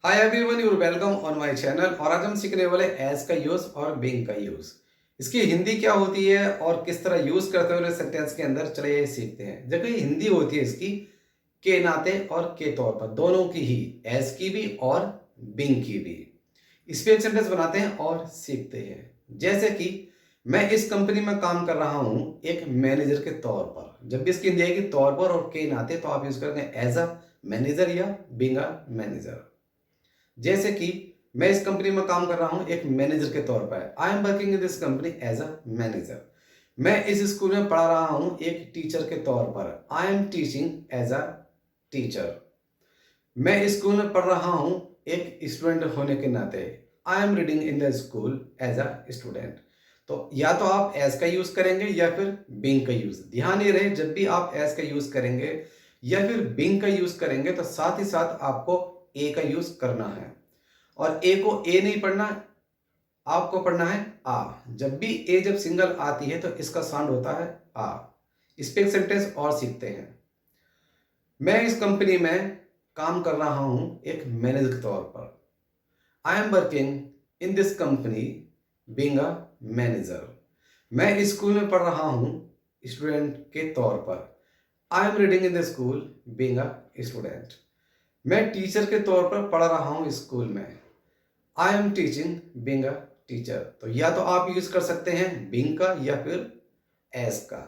Hi everyone, you welcome on my channel. और आज हम सीखने वाले एज का यूज और बीइंग का यूज। इसकी हिंदी क्या होती है और किस तरह यूज करते हुए सेंटेंस के अंदर, चलिए ये सीखते हैं। जब ये हिंदी होती है इसकी के नाते और के तौर पर, दोनों की ही, एज की भी और बीइंग की भी। इस पे एक सेंटेंस बनाते हैं और सीखते हैं। जैसे कि मैं इस कंपनी में काम कर रहा हूं एक मैनेजर के तौर पर। जब भी इसकी हिंदी आएगी तौर पर और के नाते, तो आप यूज करेंगे एज अ मैनेजर या बीइंग अ मैनेजर। जैसे कि मैं इस कंपनी में काम कर रहा हूं एक मैनेजर के तौर पर। I am working in this company as a manager. मैं इस स्कूल में पढ़ा रहा हूं एक टीचर के तौर पर। I am teaching as a teacher. मैं इस स्कूल में पढ़ रहा हूं एक स्टूडेंट होने के नाते। I am reading in the school as a student. तो या तो आप एज का यूज करेंगे या फिर बीइंग का यूज। ध्यान ये रहे, जब भी आप एज का यूज करेंगे या फिर बीइंग का यूज करेंगे तो साथ ही साथ आपको ए का यूज करना है। और ए को ए नहीं पढ़ना, आपको पढ़ना है आ। जब भी ए जब सिंगल आती है तो इसका साउंड होता है आ। इस पे एक सेंटेंस और सीखते हैं। मैं इस कंपनी में काम कर रहा हूं एक मैनेजर के तौर पर। I am working in this company being a manager. मैं इस स्कूल में पढ़ रहा हूं स्टूडेंट के तौर पर। I am reading in the school being a student. मैं टीचर के तौर पर पढ़ रहा हूं स्कूल में। आई am teaching being a teacher. तो या तो आप यूज कर सकते हैं बीइंग का या फिर एज का।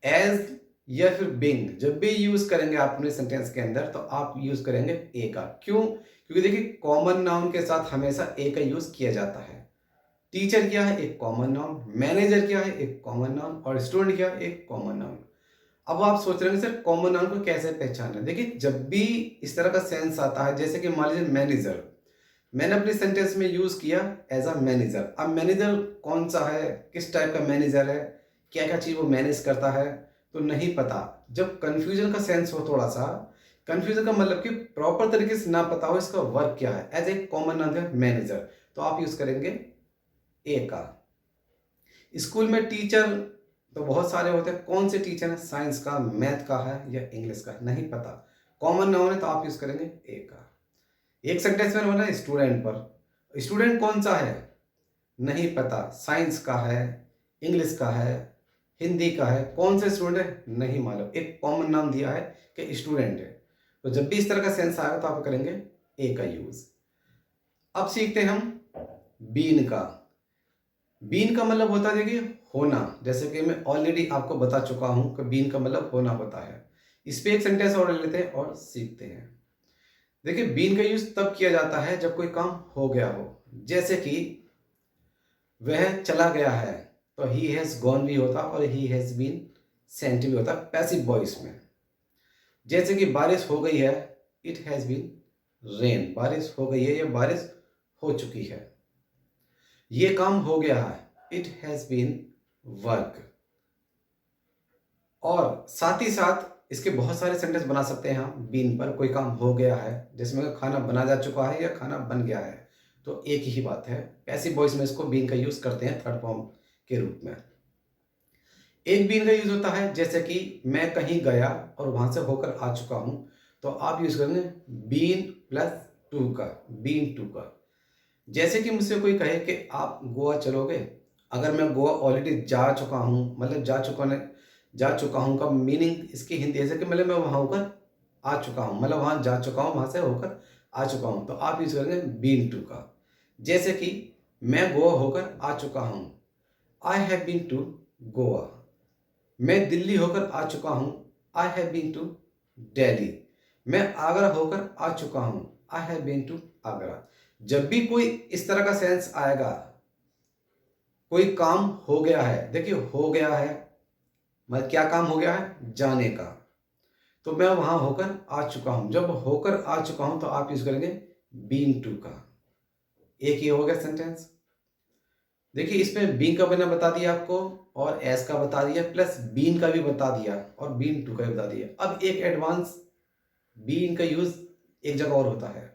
एज या फिर बीइंग जब भी यूज करेंगे आप अपने सेंटेंस के अंदर तो आप यूज करेंगे ए का। क्यों? क्योंकि देखिए, कॉमन नाउन के साथ हमेशा ए का यूज किया जाता है। टीचर क्या है? एक कॉमन नाउन। मैनेजर क्या है? एक कॉमन नाउन। और स्टूडेंट क्या है? एक कॉमन नाउन। अब आप सोच रहे हैं सर कॉमन नाउन को कैसे पहचानना है। देखिए, जब भी इस तरह का सेंस आता है, जैसे कि मान लीजिए मैनेजर, मैंने अपने सेंटेंस में यूज किया एज अ मैनेजर। अब मैनेजर कौन सा है, किस टाइप का मैनेजर है, क्या क्या चीज वो मैनेज करता है, तो नहीं पता। जब कंफ्यूजन का सेंस हो, थोड़ा सा कंफ्यूजन का मतलब कि प्रॉपर तरीके से ना पता हो इसका वर्क क्या है, एज ए कॉमन नाउन है मैनेजर, तो आप यूज करेंगे ए का। स्कूल में टीचर तो बहुत सारे होते हैं। कौन से टीचर है? साइंस का, मैथ का है या इंग्लिश का, नहीं पता। कॉमन नाउन है तो आप यूज करेंगे ए का। एक सेंटेंस में बना स्टूडेंट पर। स्टूडेंट कौन सा है? नहीं पता। साइंस का है, इंग्लिश का है, हिंदी का है, कौन सा स्टूडेंट है नहीं मालूम। एक कॉमन नाम दिया है कि स्टूडेंट है। तो जब भी इस तरह का सेंस आएगा तो आप करेंगे ए का यूज। अब सीखते हैं हम बीन का। बीन का मतलब होता है, देखिए, होना। जैसे कि मैं ऑलरेडी आपको बता चुका हूं कि बीन का मतलब होना होता है। इस पे एक सेंटेंस और ले लेते हैं और सीखते हैं। देखिए, बीन का यूज तब किया जाता है जब कोई काम हो गया हो। जैसे कि वह चला गया है, तो ही हैज गॉन भी होता और ही हैज बीन सेंट भी होता पैसिव वॉइस में। जैसे कि बारिश हो गई है, इट हैज बीन रेन। बारिश हो गई है या बारिश हो चुकी है। ये काम हो गया है, इट हैज बीन वर्क। और साथ ही साथ इसके बहुत सारे सेंटेंस बना सकते हैं हम बीन पर। कोई काम हो गया है, जिसमें खाना बना जा चुका है या खाना बन गया है, तो एक ही बात है। पैसिव वॉइस में इसको बीन का यूज करते हैं थर्ड फॉर्म के रूप में। एक बीन का यूज होता है जैसे कि मैं कहीं गया और वहां से होकर आ चुका हूं, तो आप यूज करेंगे बीन प्लस टू का, बीन टू का। जैसे कि मुझसे कोई कहे कि आप गोवा चलोगे। अगर मैं गोवा ऑलरेडी जा चुका हूँ, मतलब जा चुका हूँ का मीनिंग इसकी हिंदी ऐसे कि मतलब मैं वहाँ होकर आ चुका हूँ, मतलब वहाँ जा चुका हूँ, वहाँ से होकर आ चुका हूँ, तो आप यूज करेंगे बीन टू का। जैसे कि मैं गोवा होकर आ चुका हूँ, I have been to Goa. मैं दिल्ली होकर आ चुका हूँ, I have been to Delhi. मैं आगरा होकर आ चुका हूँ, I have been to Agra. जब भी कोई इस तरह का सेंस आएगा, कोई काम हो गया है, देखिए हो गया है मतलब क्या काम हो गया है? जाने का। तो मैं वहां होकर आ चुका हूं। जब होकर आ चुका हूं तो आप यूज करेंगे बीन टू का। एक ये हो गया सेंटेंस। देखिए, इसमें बीन का मैंने बता दिया आपको, और एस का बता दिया, प्लस बीन का भी बता दिया और बीन टू का भी बता दिया। अब एक एडवांस बीन का यूज एक जगह और होता है।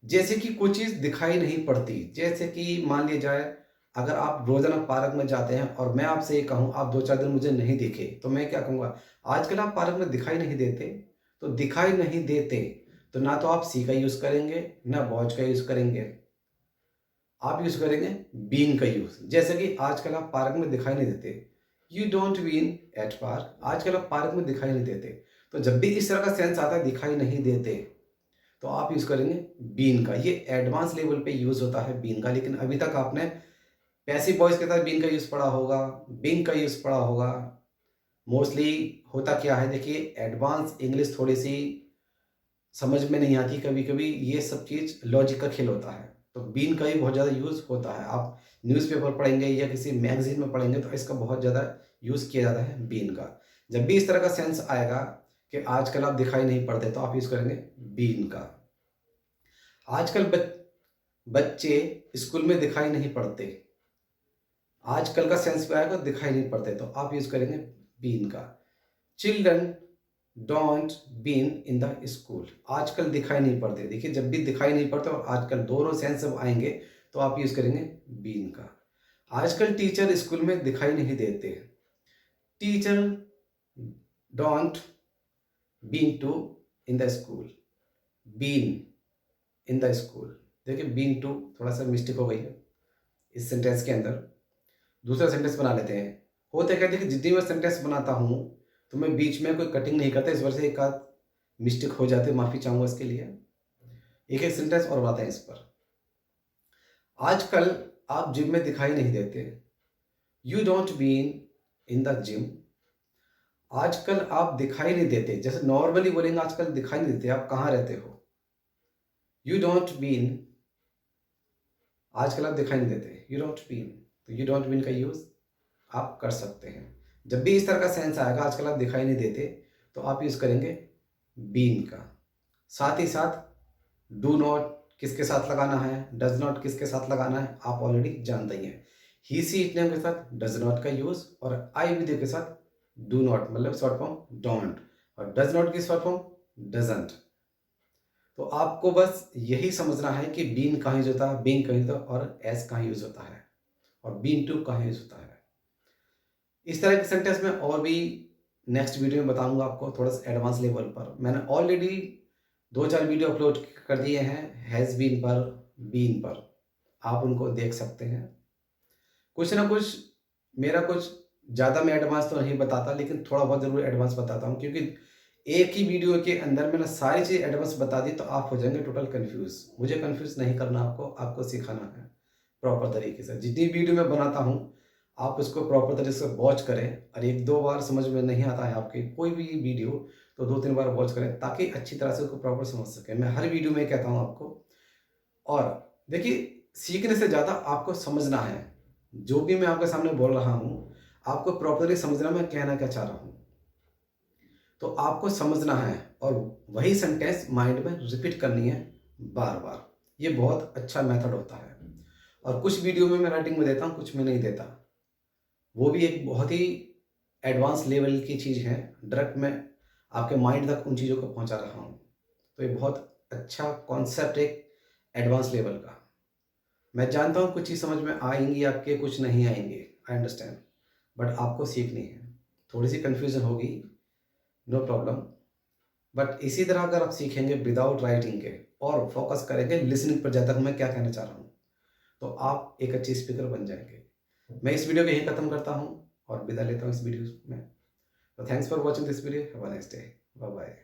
जैसे कि कोई चीज दिखाई नहीं पड़ती। जैसे कि मान लिया जाए, अगर आप रोजाना पार्क में जाते हैं और मैं आपसे ये कहूं आप 2-4 दिन मुझे नहीं दिखे, तो मैं क्या कहूंगा? आजकल आप पार्क में दिखाई नहीं देते। तो दिखाई नहीं देते, तो ना तो आप सी का यूज़ करेंगे, ना वॉच का यूज़ करेंगे, आप यूज़ करेंगे बीन का यूज़। जैसे कि आजकल आप पार्क में दिखाई नहीं देते, you don't been at park, आजकल आप पार्क में दिखाई नहीं देते। तो जब भी इस तरह का सेंस आता है दिखाई नहीं देते, तो आप यूज़ करेंगे बीन का। ये एडवांस लेवल पे यूज़ होता है बीन का, लेकिन अभी तक आपने पैसिव वॉइस के साथ बीन का यूज़ पढ़ा होगा, बीइंग का यूज़ पढ़ा होगा। मोस्टली होता क्या है, देखिए एडवांस इंग्लिश थोड़ी-सी समझ में नहीं आती, कभी-कभी ये सब चीज़ लॉजिक का खेल होता है। तो बीन का भी बहुत ज़्यादा यूज़ होता है। आप न्यूज़पेपर पढ़ेंगे या किसी मैगज़ीन में पढ़ेंगे तो इसका बहुत ज़्यादा यूज़ किया जाता है बीन का। जब भी इस तरह का सेंस आएगा कि आजकल आप दिखाई नहीं पड़ते, तो आप यूज़ करेंगे बीन का। आजकल बच्चे स्कूल में दिखाई नहीं पड़ते। आजकल का सेंस पे आएगा दिखाई नहीं पड़ते, तो आप यूज़ करेंगे बीन का। Children don't been in the school, आजकल दिखाई नहीं पड़ते। देखिए जब भी दिखाई नहीं पड़ते और आजकल दोनों सेंस जब आएंगे तो आप यूज़ करेंगे बीन का। आजकल टीचर स्कूल में दिखाई नहीं देते, teacher don't been to in the school, been in the school. देखिए बीन टू थोड़ा सा मिस्टेक हो गई है इस सेंटेंस के अंदर। दूसरा सेंटेंस बना लेते हैं। होता क्या है, देखिए जितनी मैं सेंटेंस बनाता हूँ तो मैं बीच में कोई कटिंग नहीं करता, इस वजह से एक आध मिस्टेक हो जाती है, माफ़ी चाहूँगा इसके लिए। एक एक सेंटेंस और बताते हैं इस पर। आजकल आप जिम में दिखाई नहीं देते, you don't been in the gym. आजकल आप दिखाई नहीं देते, जैसे नॉर्मली बोलेंगे आजकल दिखाई नहीं देते, आप कहाँ रहते हो, यू डोंट बीन, आजकल आप दिखाई नहीं देते, यू डोंट बीन। तो यू डोंट बीन का यूज़ आप कर सकते हैं। जब भी इस तरह का सेंस आएगा आजकल आप दिखाई नहीं देते, तो आप यूज़ करेंगे बीन का। साथ ही साथ डू नॉट किसके साथ लगाना है, डज नॉट किसके साथ लगाना है, आप ऑलरेडी जानते ही हैं। ही सी इट नेम के साथ डज नॉट का यूज़, और आई विद के साथ डू नॉट, मतलब शॉर्ट फॉर्म डोंट, और डज नॉट की शॉर्ट फॉर्म डजंट। तो आपको बस यही समझना है कि बीन कहाँ यूज़ होता है, बीइंग कहाँ यूज़ होता है, और एज कहाँ यूज़ होता है, और बीन टू कहाँ यूज़ होता है। इस तरह के सेंटेंस में और भी नेक्स्ट वीडियो में बताऊंगा आपको, थोड़ा सा एडवांस लेवल पर। मैंने ऑलरेडी 2-4 वीडियो अपलोड कर दिए हैं हैज़ बीन पर, बीन पर, आप उनको देख सकते हैं। कुछ ना कुछ मेरा कुछ ज़्यादा मैं एडवांस तो नहीं बताता, लेकिन थोड़ा बहुत ज़रूर एडवांस बताता हूँ, क्योंकि एक ही वीडियो के अंदर मैंने सारी चीज़ एडवांस बता दी तो आप हो जाएंगे टोटल कंफ्यूज। मुझे कंफ्यूज नहीं करना, आपको आपको सिखाना है प्रॉपर तरीके से। जितनी वीडियो मैं बनाता हूँ आप उसको प्रॉपर तरीके से वॉच करें, और 1-2 बार समझ में नहीं आता है आपके कोई भी वीडियो तो 2-3 बार वॉच करें, ताकि अच्छी तरह से उसको प्रॉपर समझ सकें। मैं हर वीडियो में कहता हूँ आपको। और देखिए सीखने से ज़्यादा आपको समझना है, जो भी मैं आपके सामने बोल रहा हूँ आपको प्रॉपरली समझना मैं कहना क्या चाह रहा हूँ। तो आपको समझना है और वही सेंटेंस माइंड में रिपीट करनी है बार बार। ये बहुत अच्छा मेथड होता है। और कुछ वीडियो में मैं राइटिंग में देता हूँ, कुछ में नहीं देता। वो भी एक बहुत ही एडवांस लेवल की चीज़ है। डायरेक्ट मैं आपके माइंड तक उन चीज़ों को पहुंचा रहा हूँ। तो ये बहुत अच्छा कॉन्सेप्ट एक एडवांस लेवल का। मैं जानता हूँ कुछ चीज़ समझ में आएंगी आपके, कुछ नहीं आएंगे, आई अंडरस्टैंड। बट आपको सीखनी है, थोड़ी सी कन्फ्यूजन होगी, नो प्रॉब्लम। बट इसी तरह अगर आप सीखेंगे विदाउट राइटिंग के और फोकस करेंगे लिसनिंग पर, ज़्यादा मैं क्या कहना चाह रहा हूँ, तो आप एक अच्छे स्पीकर बन जाएंगे। मैं इस वीडियो को यहीं खत्म करता हूँ और विदा लेता हूँ इस वीडियो में। तो thanks for watching this video, have a nice day, bye bye.